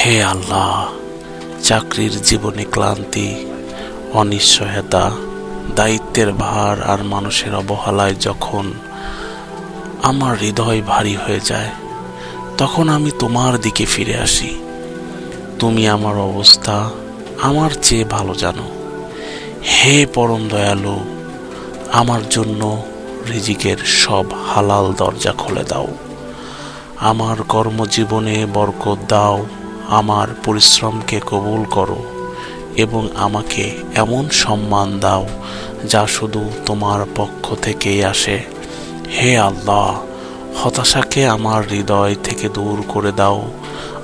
হে আল্লাহ, চাকরির জীবনে ক্লান্তি, অনিশ্চয়তা, দায়িত্বের ভার আর মানুষের অবহেলায় যখন আমার হৃদয় ভারী হয়ে যায়, তখন আমি তোমার দিকে ফিরে আসি। তুমি আমার অবস্থা আমার চেয়ে ভালো জানো। হে পরম দয়ালু, আমার জন্য রিজিকের সব হালাল দরজা খুলে দাও। আমার কর্মজীবনে বরকত দাও, আমার পরিশ্রমকে কবুল করো এবং আমাকে এমন সম্মান দাও যা শুধু তোমার পক্ষ থেকেই আসে। হে আল্লাহ, হতাশাকে আমার হৃদয় থেকে দূর করে দাও।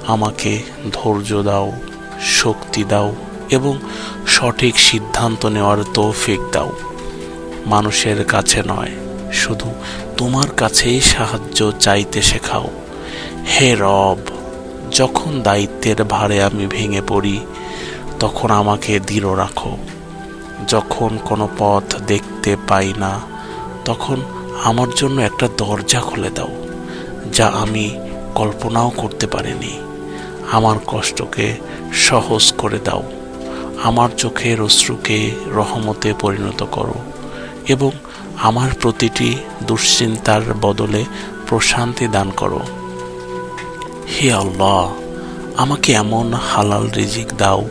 আমাকে ধৈর্য দাও, শক্তি দাও এবং সঠিক সিদ্ধান্ত নেওয়ার তৌফিক দাও। মানুষের কাছে নয়, শুধু তোমার কাছেই সাহায্য চাইতে শেখাও। হে রব, যখন দায়িত্বের ভারে আমি ভেঙে পড়ি, তখন আমাকে দৃঢ় রাখো। যখন কোনো পথ দেখতে পাই না, তখন আমার জন্য একটা দরজা খুলে দাও যা আমি কল্পনাও করতে পারিনি। আমার কষ্টকে সহজ করে দাও, আমার চোখের অশ্রুকে রহমতে পরিণত করো এবং আমার প্রতিটি দুশ্চিন্তার বদলে প্রশান্তি দান করো। হে আল্লাহ, আমাকে এমন হালাল রিজিক দাও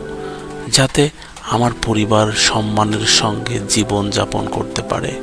যাতে আমার পরিবার সম্মানের সঙ্গে জীবন যাপন করতে পারে।